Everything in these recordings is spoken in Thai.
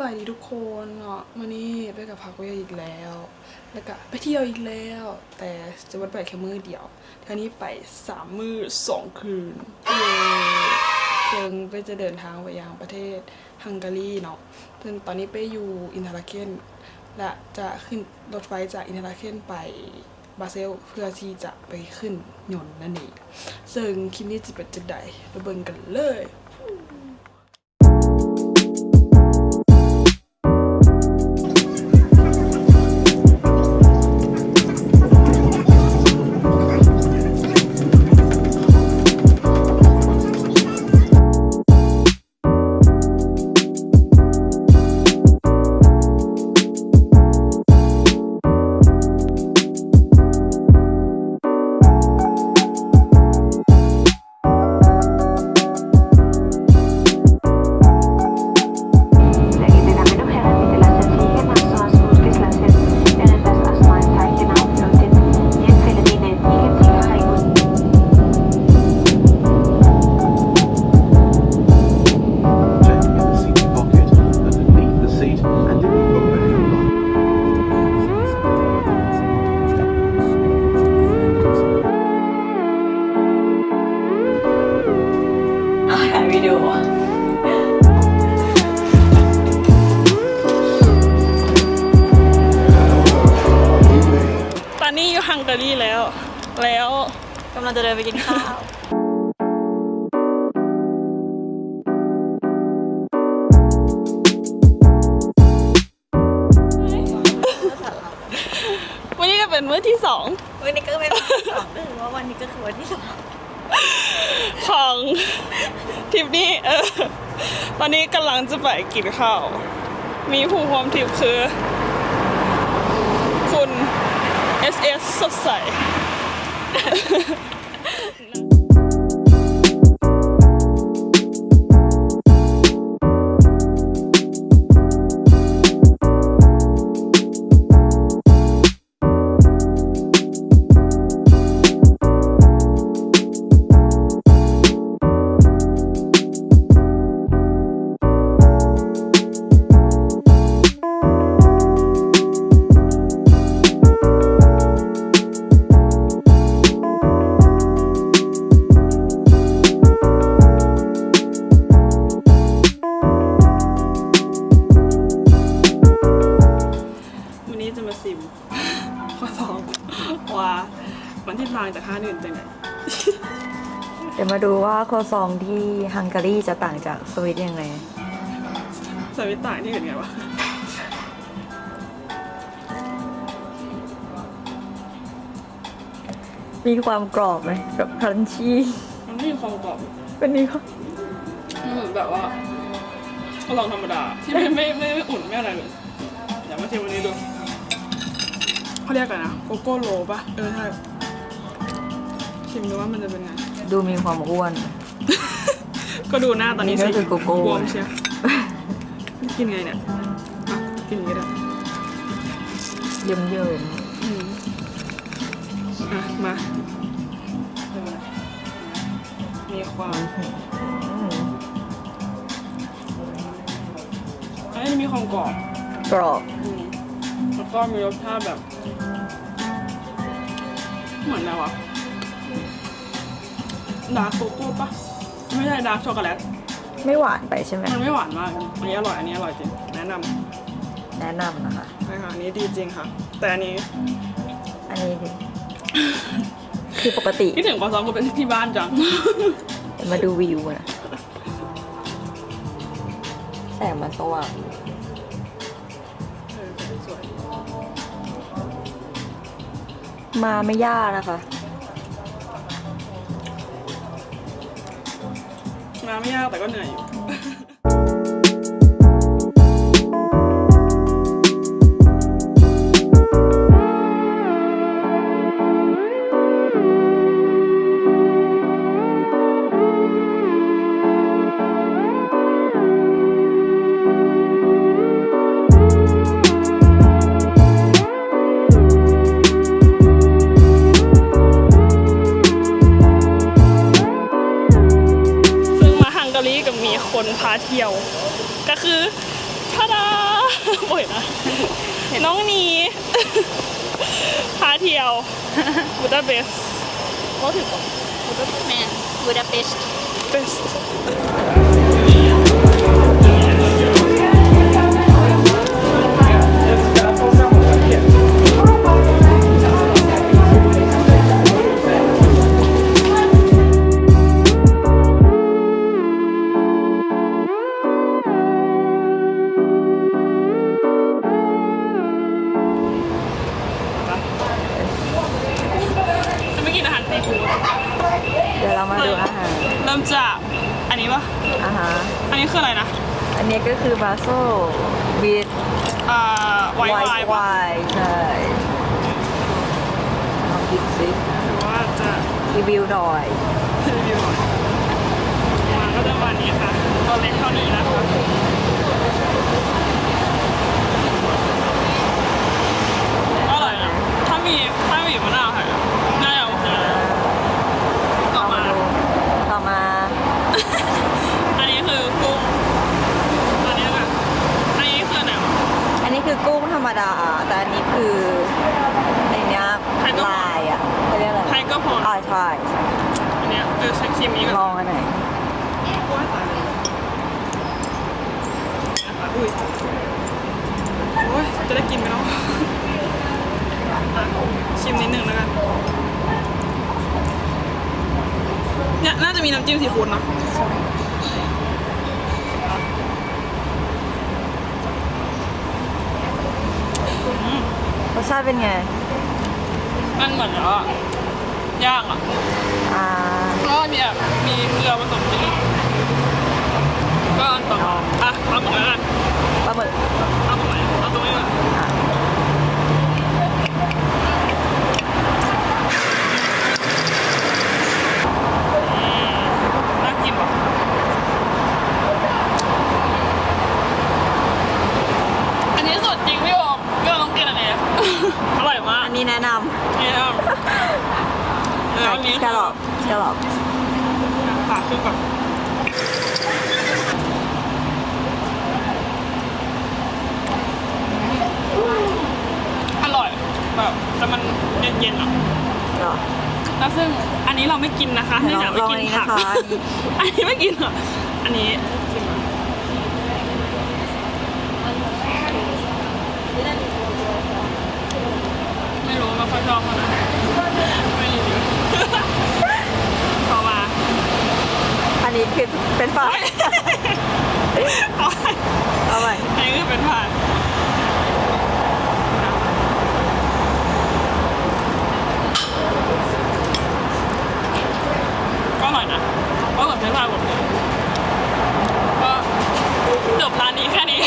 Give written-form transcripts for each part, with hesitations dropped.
บายดีทุกคนเนาะวันนี้ไปกับพักวิอีกแล้วแล้วก็ไปเที่ยวอีกแล้วแต่จะวันไปแค่มื้อเดียวทีนี้ไป3 มื้อ 2 คืนซึ่งไปจะเดินทางไปยังประเทศฮังการีเนาะซึ่งตอนนี้ไปอยู่อินเทอร์ลาเคนและจะขึ้นรถไฟจากอินเทอร์ลาเคนไปบาเซลเพื่อที่จะไปขึ้นยนต์นั่นเองซึ่งคลิปนี้จะเป็นจังใดไปเบิ่งกันเลยตอนนี้อยู่ฮังการีแล้วกำลังจะเดินไปกินข้าว วันนี้ก็เป็นมื้อที่2วันนี้ก็เป็นวันที่2นึกว่าวันนี้ก็คือวันที่2ของทริปนี้ตอนนี้กำลังจะไปกินข้าวมีผู้ร่วมทริปคือคุณ SS สดใสข้อ2ว่ามันทิศทางจาก5 เดือนจังไงเดี๋ยวมาดูว่าโคซองที่ฮังการีจะต่างจากสวิตยังไงสวิตต่างที่เห็นไงวะมีความกรอบไหมแบบครันชี่มันไม่มีความกรอบเป็นนี้ก็เหมือนแบบว่าก็ลองธรรมดาที่ไม่อุ่นไม่อะไรเลยอยากมาชิมวันนี้ดูเขาเรียกกันนะโกโก้โรป่ะใช่ชิมดูว่ามันจะเป็นไงดูมีความอ้วน ก็ดูหน้าตอนนี้ก็คือโกโก้บวมเชียวกินไงเนี่ยกินอย่างนี้ได้เยิ้มมามีความอันนี้มีความกรอบแล้วก็มีรสชาติแบบเหมือนอะไรวะดาร์กโกโก้ปะไม่ใช่ดาร์กช็อกโกแลตไม่หวานไปใช่ไหมมันไม่หวานมากอันนี้อร่อยจริงแนะนำนะคะใช่ค่ะอันนี้ดีจริงค่ะแต่อันนี้ดีคือปกติคิดถึงคอซองก็เป็นที่บ้านจังมาดูวิวนะแสงมันสว่างมาไม่ยากนะคะมาไม่ยากแต่ก็เหนื่อยอยู่คนพาเที่ยวก็คือ ทาดาโอ้ยนะน้องนีพาเที่ยวบูดาเปสต์เขาถึงก่อนบูดาเปสต์ แมนบูดาเปสต์ เปสต์จะไม่กินอาหารซีฟู้ด เดี๋ยวเรามาดูอาหาร เริ่มจากอันนี้ปะ อาหาร อันนี้คืออะไรนะ อันนี้ก็คือบาโซวิด ไวน์ ไวน์ใช่ลองกินซิ หรือว่าจะ รีวิวหน่อย รีวิวหน่อยมาก็จะประมาณนี้ค่ะตัวเล็กเท่านี้นะคะอร่อยนะถ้ามีมะนาวใส่น่าจะโอเคต่อมา ต่อมา อันนี้คือกุ้งอันนี้ค่ะอันนี้คือไหนวะ อันนี้คือกุ้งธรรมดา แต่อันนี้คือในเนี้ย ไทยก็ ลายอ่ะเขาเรียกอะไร ไทยก็พอ ใช่ อันเนี้ยเช็คชิมนี้ ล ก่ อ อน งอันไหน อุ้ยโอ้ยจะได้กินไหมเนาะชิมนิดนึงแล้วกันเนี่ยน่าจะมีน้ำจิ้มซีฟู้ดเนาะ รสชาติเป็นไง มันเหมือนแบบว่าย่างอ่ะ อ่า แล้วก็มีเกลือผสมนิดนึงก็อันต่อมาอ่ะเอาหมดแล้วกัน ปลาหมึก เอาตรงไหนเอาตรงนี้ก่อน อ่ะ น่ากินป่ะอันนี้สดจริงพี่บอกก็ต้องกินอันนี้ อร่อยมาก อันนี้แนะน นี่ครับ ำ แล้วอันนี้ แครอทแครอท ผ่าครึ่งก่อนอร่อยแบบแต่มันเย็นๆอ่ะ เหรอ แล้วซึ่งอันนี้เราไม่กินนะคะเนื่องจากไม่กินผัก ลองอันนี้นะคะ อันนี้ไม่กินเหรออันนี้ชิมก่อนไม่รู้ไม่ค่อยชอบเท่าไหร่ไม่รีวิว พอมา อันนี้คือเป็นฝ่าย เอาไป เอาใหม่ อันนี้คือเป็นผ่านก็อร่อยนะก็เหมือนเป็นผ่านหมดเลยก็จบร้านนี้แค่นี้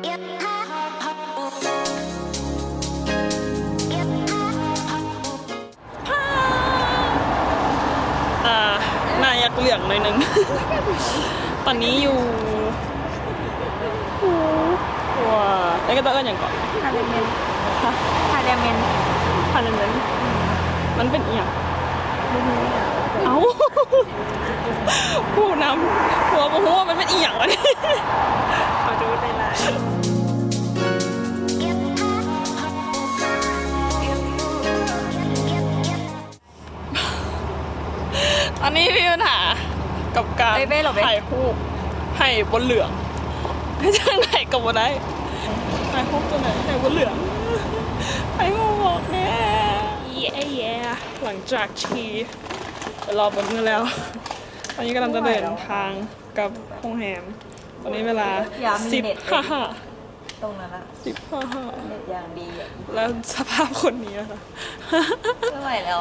หน้ายักษ์เหลืองหน่อยนึง ตอนนี้อยู่ว้าแล้วก็ต้องเอิ้นอย่างก่อน ฮาเลเมนฮาเลเมน พันนั้นมันเป็นอีหยังเอ้า ผู้นำหัวบอกว่ามันเป็นอีหยังวะเนี่ยขอดูได้ละอันนี้มีปัญหากับการถ่ายรูปให้บนเหลืองไม่ใช่ไหนกับบนได้ถ่ายรูปตัวไหนให้บนเหลืองให้มาบอกแน่แย่หลังจากที่รอบนกันแล้ว ตอนนี้กำลังจะเดินทางกับโรงแรมตอนนี้เวลาตรงนั้นอะ15 เน็ตอย่างดี แล้วสภาพคนนี้อะ ไม่ไหวแล้ว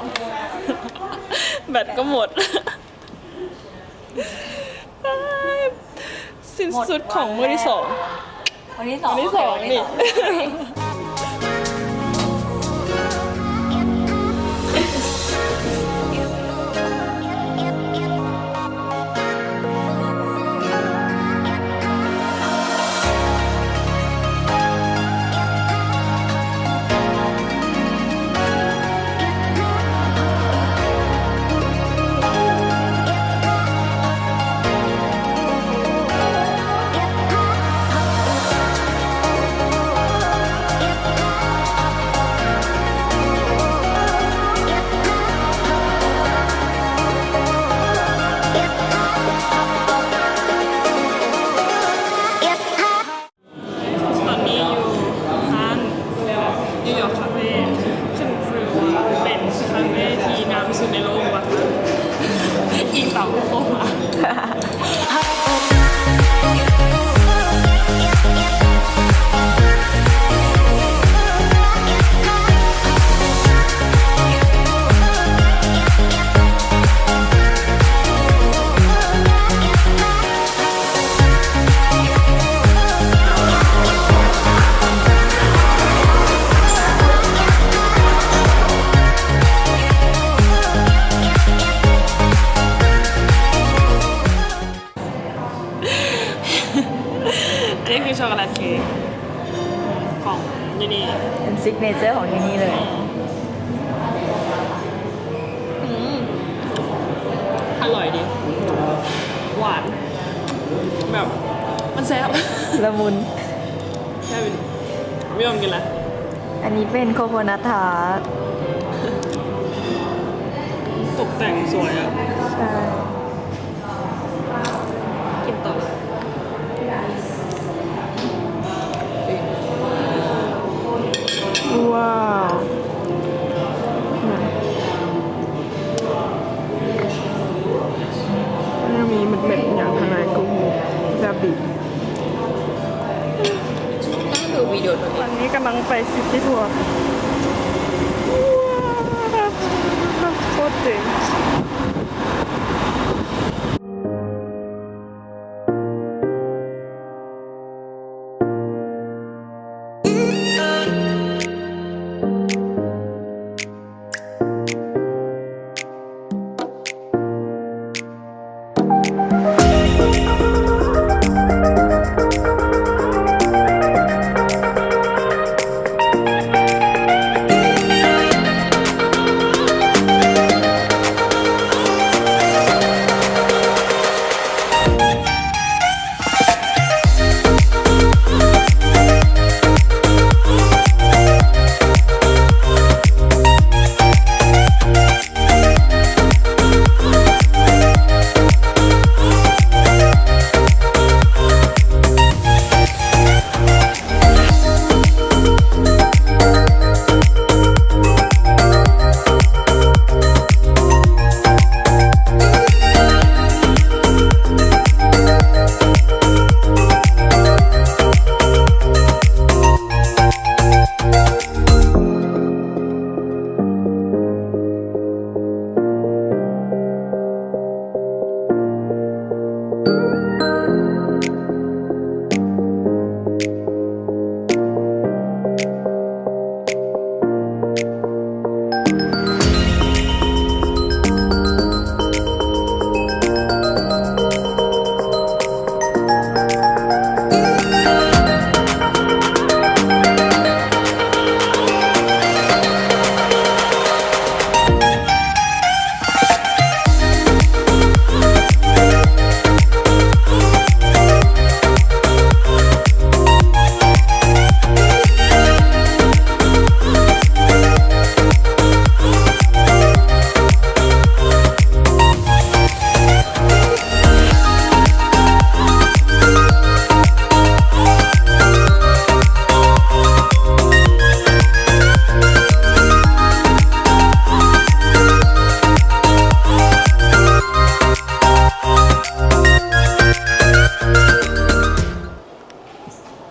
แบตก็หมด สิ้นสุดของมื้อที่สอง วันที่สอง นี่ ตอนนี้อยู่ร้านนิวยอร์กคาเฟ่ซึ่งคือว่าเป็นคาเฟ่ที่งามที่สุดในโลกว่ะอิงเต่าโตมา อันนี้คือช็อกโกแลตเค้กของที่นี่ เป็นซิกเนเจอร์ของที่นี่เลย อร่อยดี หวาน แบบมันแซ่บ ละมุน แซ่บเป็นไม่ยอมกินละ อันนี้เป็นโคโคนัททาร์ต ตกแต่งสวยอ่ะ ใช่ กินต่อว้าวนี่มีเม็ดๆอย่างข้างในกุ้งแบบบี ต้องดูวิดีโอตัวเอ วั ง นนี้กำลังไปซิตี้ทัวร์โคตรเจ๋ง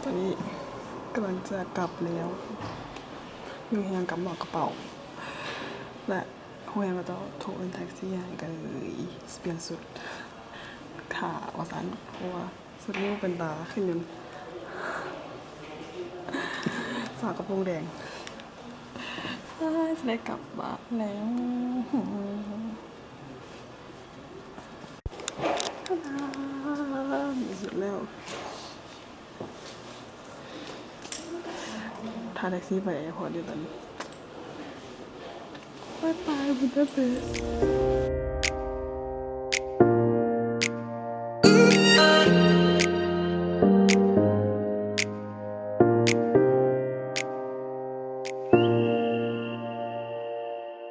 ตอนนี้กำลังจะกลับแล้วอยู่ยังกำบอกกระเป๋าและโฮแฮมก็ต้องโทรแท็กซี่ให้กันเลยเปลี่ยนสุดขาวสันเพราะว่าสุดนี้เป็นตาขึ้นยนสาวกระโปรงแดงจะได้กลับบ้านแล้วสุดแล้วทาแท็กซี่ไปแอร์พอร์ตอยู่ตอนนี้บายบายบุดาเปสต์